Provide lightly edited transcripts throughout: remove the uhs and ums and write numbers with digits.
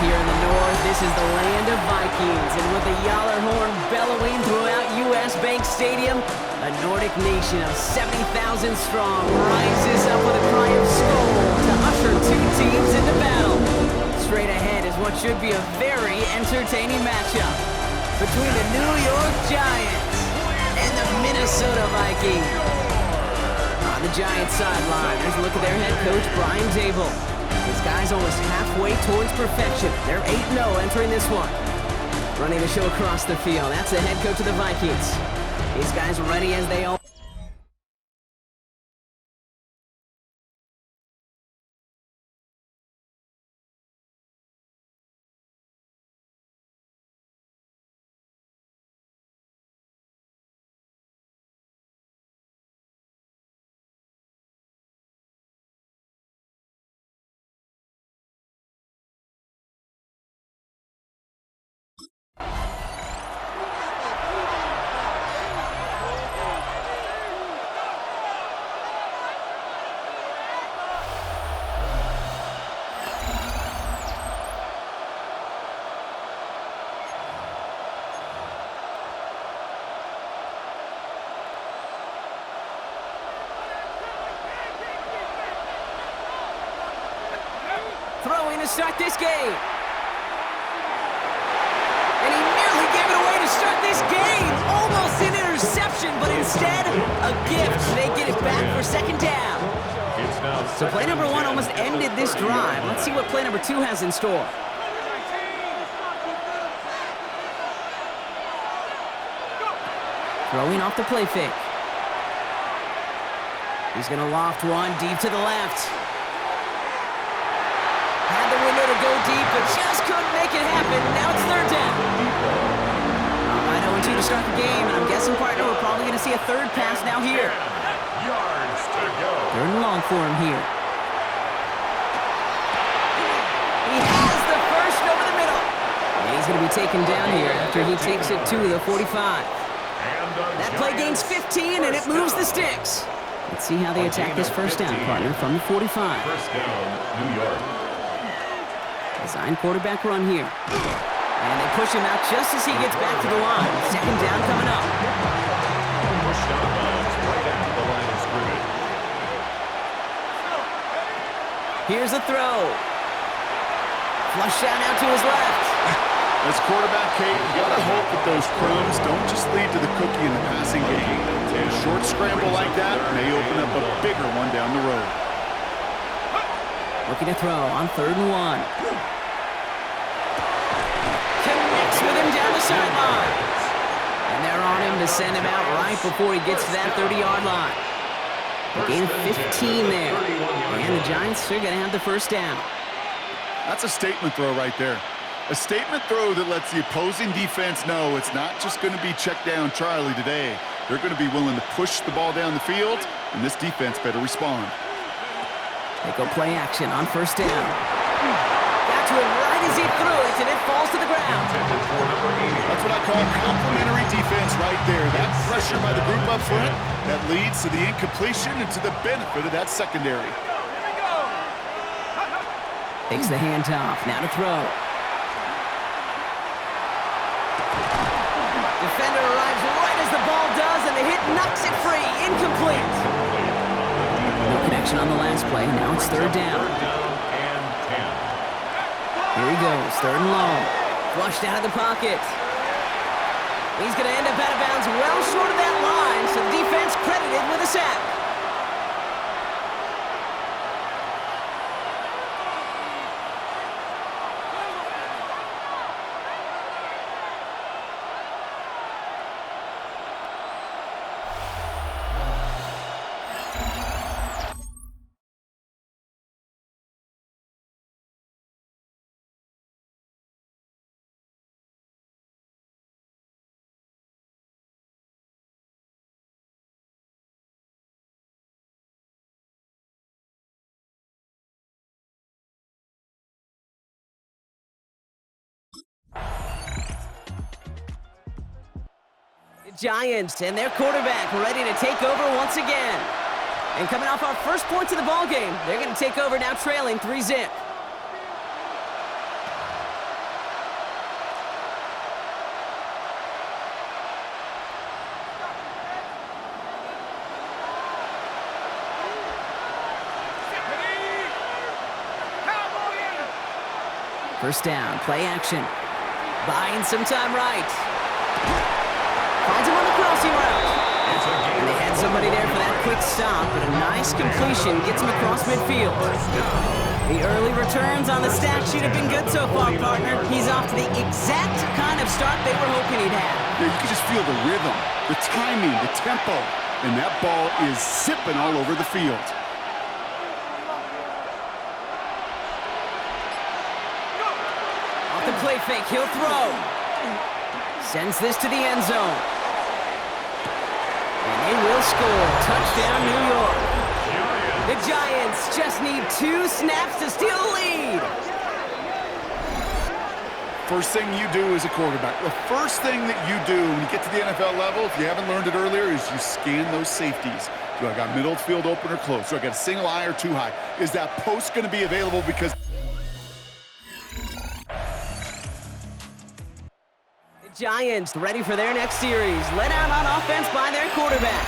here in the north, this is the land of Vikings, and with the Yaller horn bellowing throughout U.S. Bank Stadium, a Nordic nation of 70,000 strong rises up with a cry of Skol to usher two teams into battle. Straight ahead is what should be a very entertaining matchup between the New York Giants and the Minnesota Vikings. On the Giants sideline, there's a look at their head coach, Brian Dable. His guys almost halfway towards perfection. They're 8-0 entering this one. Running the show across the field, that's the head coach of the Vikings. These guys ready as they all... Throwing to start this game. And he nearly gave it away to start this game. Almost an interception, but instead, a gift. They get it back for second down. So play number one almost ended this drive. Let's see what play number two has in store. Throwing off the play fake. He's going to loft one deep to the left. Had the window to go deep, but just couldn't make it happen. Now it's third down. All right, 0-2 to start the game, and I'm guessing, partner, we're probably going to see a third pass now here. Yards to go. Third and long for him here. He has the first over the middle. And he's going to be taken down here after he takes it to the 45. That play gains 15, and it moves the sticks. Let's see how they attack this first down, partner, from the 45. First down, New York. Design quarterback run here. And they push him out just as he gets back to the line. Second down coming up. Pushed out of bounds right at the line of scrimmage. Here's a throw. Flush out now to his left. As quarterback, Kate, you gotta hope that those crumbs don't just lead to the cookie in the passing game. A short scramble like that may open up a bigger one down the road. Looking to throw on third and one. Connects with him down the sideline. And they're on him to send him out right before he gets to that 30-yard line. A gain of 15 there. And the Giants are going to have the first down. That's a statement throw right there. A statement throw that lets the opposing defense know it's not just going to be check down Charlie today. They're going to be willing to push the ball down the field, and this defense better respond. They go play action on first down. Got to it right as he threw it, and it falls to the ground. That's what I call complimentary defense right there. That pressure by the group up front, that leads to the incompletion and to the benefit of that secondary. Takes the handoff, now to throw. Defender arrives right as the ball does, and the hit knocks it free. Incomplete. No connection on the last play. Now it's third down. Here he goes, third and long. Flushed out of the pocket. He's going to end up out of bounds well short of that line, so defense credited with a sack. Giants and their quarterback ready to take over once again. And coming off our first points of the ball game, they're going to take over now trailing 3-zip. First down, play action. Buying some time right. Finds him on the crossing route. And they had somebody there for that quick stop, but a nice completion gets him across midfield. The early returns on the stat sheet have been good so far, partner. He's off to the exact kind of start they were hoping he'd have. Yeah, you can just feel the rhythm, the timing, the tempo, and that ball is zipping all over the field. Off the play fake, he'll throw. Sends this to the end zone. And they will score. Touchdown, New York. The Giants just need 2 snaps to steal the lead. First thing you do as a quarterback, the first thing that you do when you get to the NFL level, if you haven't learned it earlier, is you scan those safeties. Do I got middle field open or close? Do I got a single eye or too high? Is that post going to be available? Because the Giants ready for their next series. Led out on offense by their quarterback.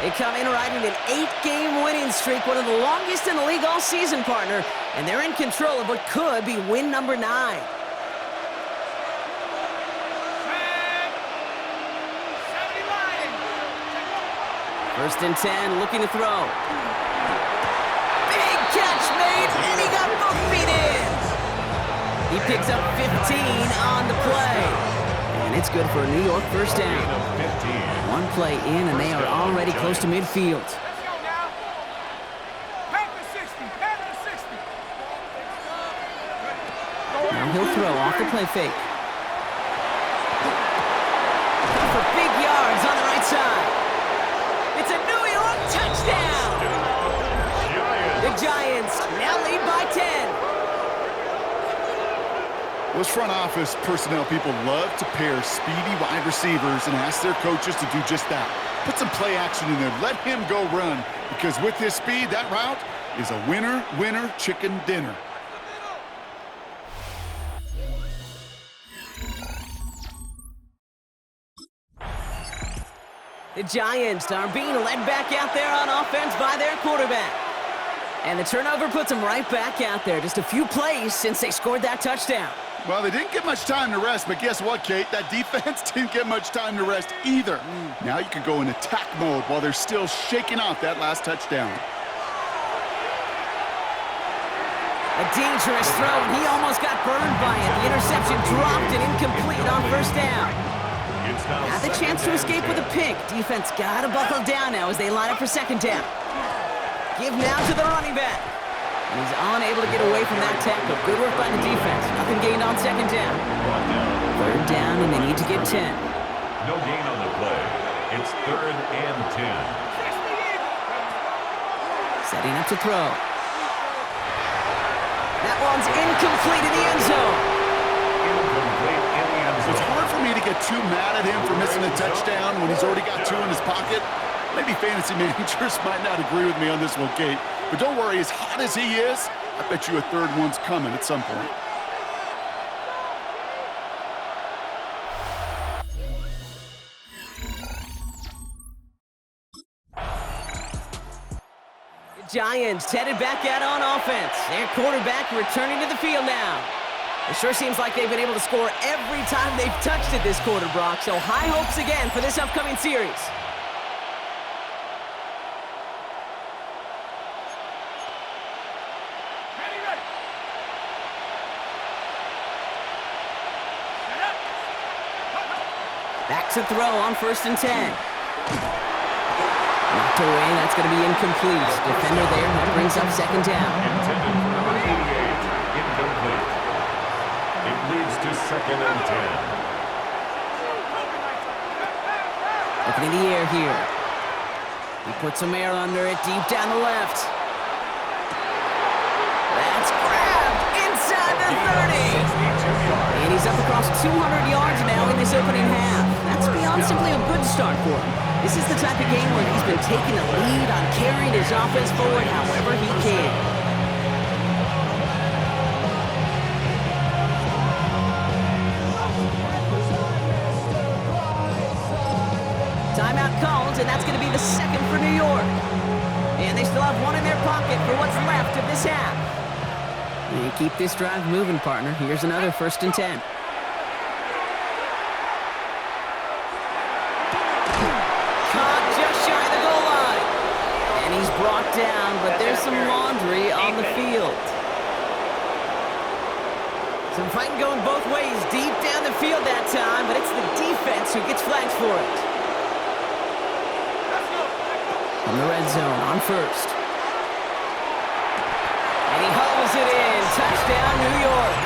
They come in riding an 8-game winning streak, one of the longest in the league all season, partner. And they're in control of what could be win number 9. First and 10, looking to throw. Big catch made, and he got both feet in. He picks up 15 on the play. And it's good for a New York first down. 1 play in, and they are already close to midfield. Now he'll throw off the play fake. For big yards on the right side. It's a New York touchdown! The Giants now lead by 10. those front office personnel people love to pair speedy wide receivers and ask their coaches to do just that. Put some play action in there. Let him go run, because with his speed, that route is a winner, winner, chicken dinner. The Giants are being led back out there on offense by their quarterback. And the turnover puts them right back out there. Just a few plays since they scored that touchdown. Well, they didn't get much time to rest, but guess what, Kate? That defense didn't get much time to rest either. Now you can go in attack mode while they're still shaking off that last touchdown. A dangerous throw, and he almost got burned by it. The interception dropped and incomplete on first down. Had the chance to escape with a pick. Defense got to buckle down now as they line up for second down. Give now to the running back. And he's unable to get away from that tackle. Good work by the defense. Nothing gained on second down. Third down, and they need to get 10. No gain on the play. It's 3rd and 10. Setting up to throw. That one's incomplete in the end zone. Incomplete in the end zone. It's hard for me to get too mad at him for missing a touchdown when he's already got 2 in his pocket. Maybe fantasy managers might not agree with me on this one, Kate. But don't worry, as hot as he is, I bet you a third one's coming at some point. The Giants headed back out on offense. Their quarterback returning to the field now. It sure seems like they've been able to score every time they've touched it this quarter, Brock. So high hopes again for this upcoming series. Back to throw on 1st and 10. Knocked away, that's going to be incomplete. Defender there, that brings up second down. Intended for number 88. Incomplete. It leads to 2nd and 10. Looking in the air here. He puts some air under it, deep down the left. That's grabbed inside the 30. And he's up across 200 yards now in this opening half. That's beyond simply a good start for him. This is the type of game where he's been taking the lead on carrying his offense forward however he can. Timeout called, and that's going to be the second for New York. And they still have one in their pocket for what's left of this half. You keep this drive moving, partner. Here's another 1st and 10. Caught just shy of the goal line. And he's brought down, but there's some laundry on the field. Some fighting going both ways, deep down the field that time, but it's the defense who gets flags for it. From the red zone on 1st. And he hauls it in. Touchdown, New York.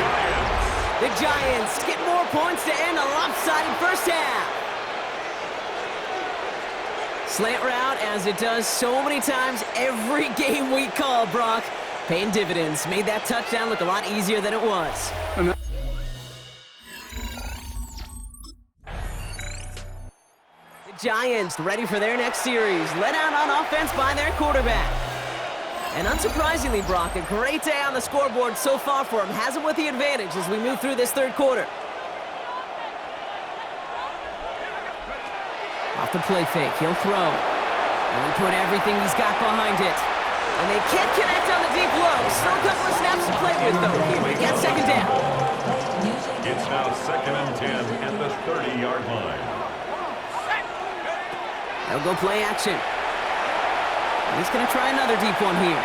The Giants get more points to end a lopsided first half. Slant route, as it does so many times every game we call, Brock. Paying dividends. Made that touchdown look a lot easier than it was. The Giants ready for their next series. Let out on offense by their quarterback. And unsurprisingly, Brock, a great day on the scoreboard so far for him. Has him with the advantage as we move through this 3rd quarter. Off the play fake, he'll throw. And he put everything he's got behind it. And they can't connect on the deep low. Still a couple of snaps to play with, though. Here we get 2nd down. It's now 2nd and 10 at the 30-yard line. They'll go play action. And he's going to try another deep one here.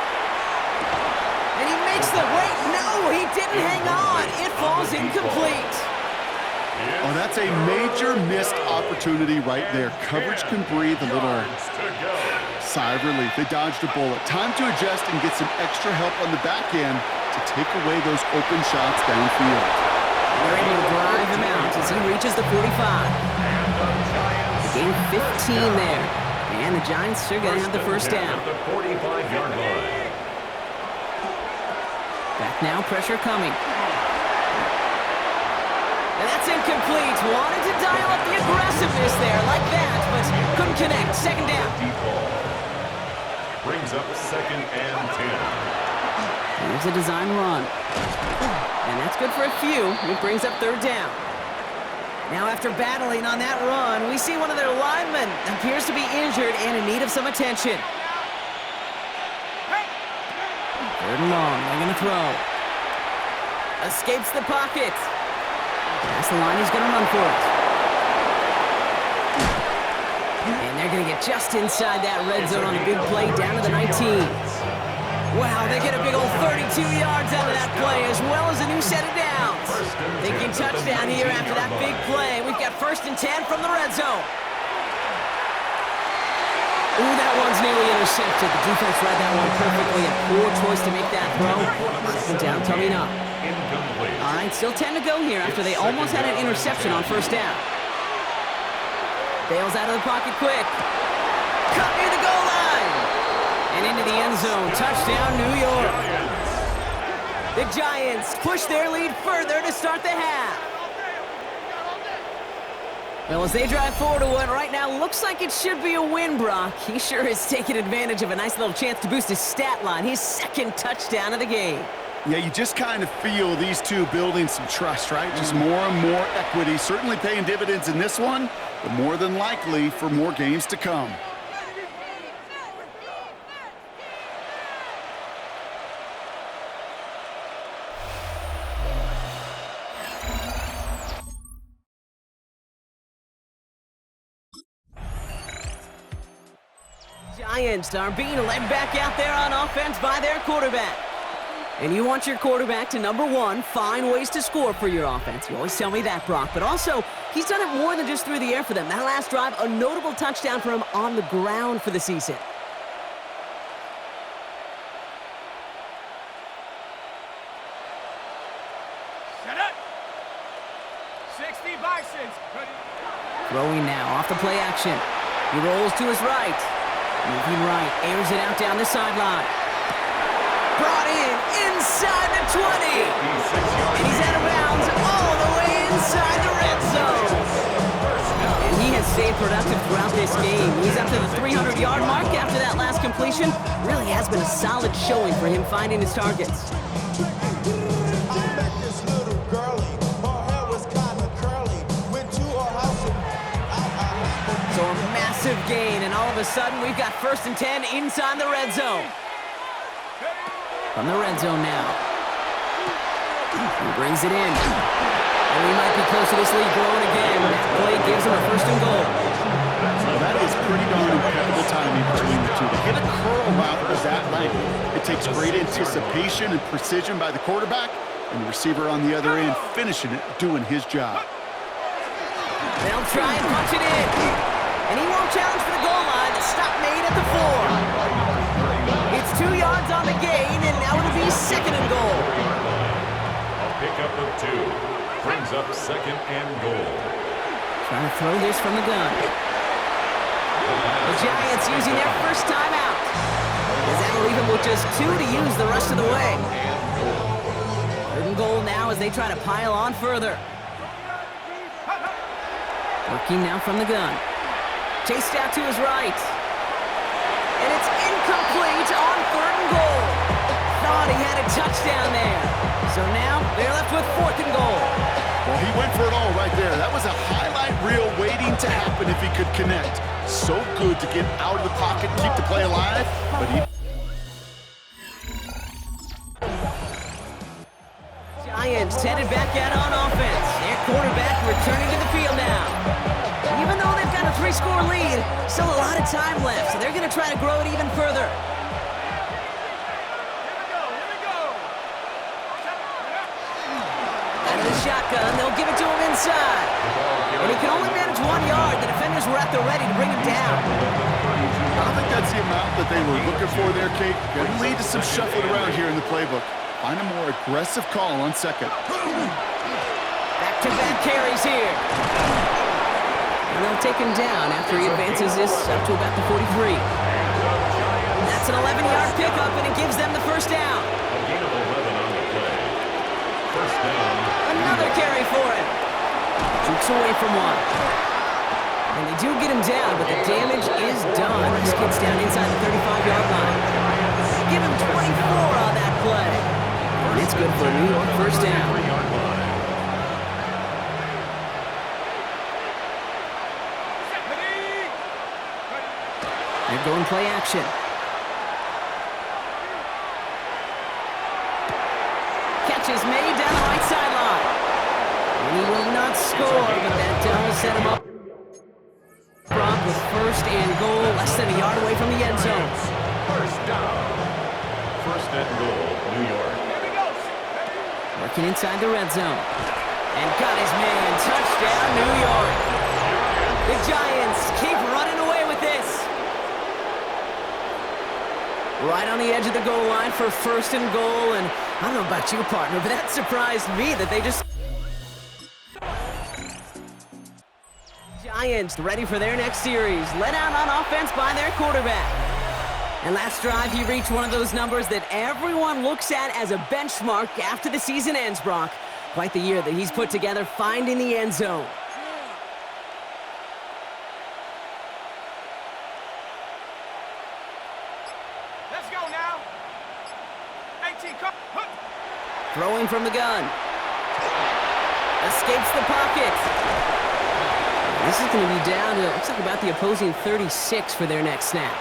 And he makes the wait. No, he didn't hang on. It falls incomplete. Oh, that's a major missed opportunity right there. Coverage can breathe a little sigh of relief. They dodged a bullet. Time to adjust and get some extra help on the back end to take away those open shots downfield. They're able to drive him out as he reaches the 45. Gain 15 there. And the Giants are going to have the 1st down. The 45-yard line. Back now, pressure coming. And that's incomplete. Wanted to dial up the aggressiveness there like that, but couldn't connect. 2nd down. Deep ball. Brings up 2nd and 10. Here's a design run. And that's good for a few. It brings up 3rd down. Now after battling on that run, we see one of their linemen appears to be injured and in need of some attention. 3rd and long, they're going to throw. Escapes the pocket. That's the line, he's going to run for it. And they're going to get just inside that red zone on a big play down to the 19. Wow, they get a big old 32 yards out of that play, as well as a new set of downs. Thinking touchdown here after that big play. We've got 1st and 10 from the red zone. Ooh, that one's nearly intercepted. The defense read that one perfectly. A poor choice to make that throw. 2nd down coming up. All right, still 10 to go here after they almost had an interception on 1st down. Bails out of the pocket quick. Cut near the goal line. And into the end zone. Touchdown, New York. The Giants push their lead further to start the half. Well, as they drive forward to what right now looks like it should be a win, Brock. He sure has taken advantage of a nice little chance to boost his stat line. His 2nd touchdown of the game. Yeah, you just kind of feel these two building some trust, right? Just more and more equity. Certainly paying dividends in this one, but more than likely for more games to come. Giants are being led back out there on offense by their quarterback. And you want your quarterback to, number one, find ways to score for your offense. You always tell me that, Brock. But also, he's done it more than just through the air for them. That last drive, a notable touchdown for him on the ground for the season. Set up. 60 Bisons. Throwing now, off the play action. He rolls to his right. Moving right, airs it out down the sideline. Brought in, inside the 20. And he's out of bounds all the way inside the red zone. And he has stayed productive throughout this game. He's up to the 300-yard mark after that last completion. Really has been a solid showing for him finding his targets. So a massive gain, and all of a sudden we've got 1st and 10 inside the red zone. From the red zone now. He brings it in. And we might be close to this lead growing again. That play gives him a 1st and goal. Well, that is pretty darn impeccable timing between the two. To hit a curl route of that length, it takes great anticipation and precision by the quarterback, and the receiver on the other end finishing it, doing his job. They'll try and punch it in. And he won't challenge for the goal line. The stop made at the 4. It's 2 yards on the gain, and now it'll be 2nd and goal. A pickup of 2. Brings up 2nd and goal. Trying to throw this from the gun. The Giants using their first timeout. As that'll leave them with just 2 to use the rest of the way. 3rd and goal now as they try to pile on further. Working now from the gun. Chased out to his right. And it's incomplete on 3rd and goal. Thought he had a touchdown there. So now they're left with 4th and goal. Well, he went for it all right there. That was a highlight reel waiting to happen if he could connect. So good to get out of the pocket, keep the play alive, but he... Giants headed back out on offense. Their quarterback returning to the field now. Even though they've got a 3-score lead, still a lot of time left, so they're going to try to grow it even further. Out of the shotgun, they'll give it to him inside. And he can only manage 1 yard. The defenders were at the ready to bring him down. I don't think that's the amount that they were looking for there, Kate. Going to lead to some shuffling around here in the playbook. Find a more aggressive call on 2nd. Back-to-back carries here. And they'll take him down after he advances this up to about the 43. That's an 11-yard pickup, and it gives them the 1st down. A gain of 11 on the play. 1st down. Another carry for him. Jukes away from one. And they do get him down, but the damage is done. This kid's down inside the 35-yard line. Give him 24 on that play. And it's good for a New York 1st down. They're going play action. Catch is made down the right sideline. And he will not score, but that does set him up. Brock with 1st and goal, less than a yard away from the end zone. 1st down. 1st and goal, New York. Working inside the red zone. And got his man. Touchdown, New York. The Giants keep running away with this. Right on the edge of the goal line for 1st and goal. And I don't know about you, partner, but that surprised me that they just... Giants ready for their next series. Let out on offense by their quarterback. And last drive, he reached one of those numbers that everyone looks at as a benchmark after the season ends, Brock. Quite the year that he's put together, finding the end zone. Let's go now. 18, come. Throwing from the gun. Escapes the pocket. This is going to be down to, looks like about the opposing 36 for their next snap.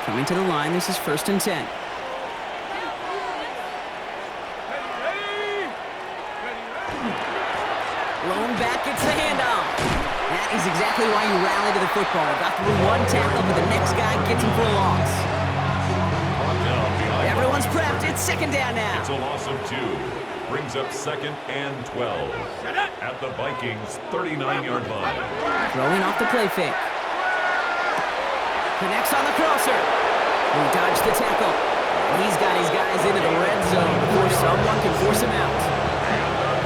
Coming to the line, this is 1st and 10. Blown back, it's the handoff. That is exactly why you rally to the football. Got through 1 tackle, but the next guy gets him for a loss. Everyone's prepped, it's 2nd down now. It's a loss of 2. Brings up 2nd and 12. At the Vikings' 39-yard line. Throwing off the play fake. Connects on the crosser. He dodged the tackle. He's got his guys into the red zone before someone can force him out.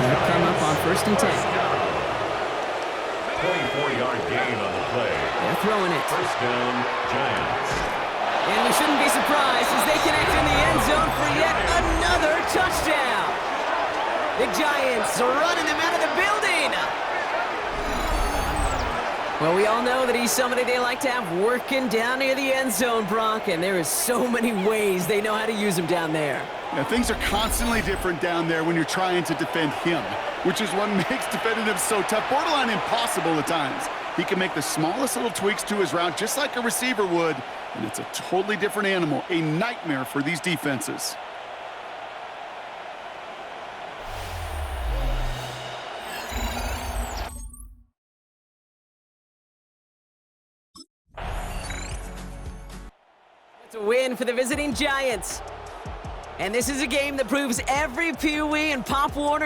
They'll come up on 1st and 10. 24-yard gain on the play. They're throwing it. 1st down, Giants. And we shouldn't be surprised as they connect in the end zone for yet another touchdown. The Giants are running them out of the building. Well, we all know that he's somebody they like to have working down near the end zone, Brock, and there is so many ways they know how to use him down there. Yeah, things are constantly different down there when you're trying to defend him, which is what makes defending him so tough, borderline impossible at times. He can make the smallest little tweaks to his route just like a receiver would, and it's a totally different animal, a nightmare for these defenses. To win for the visiting Giants. And this is a game that proves every Pee Wee and Pop Warner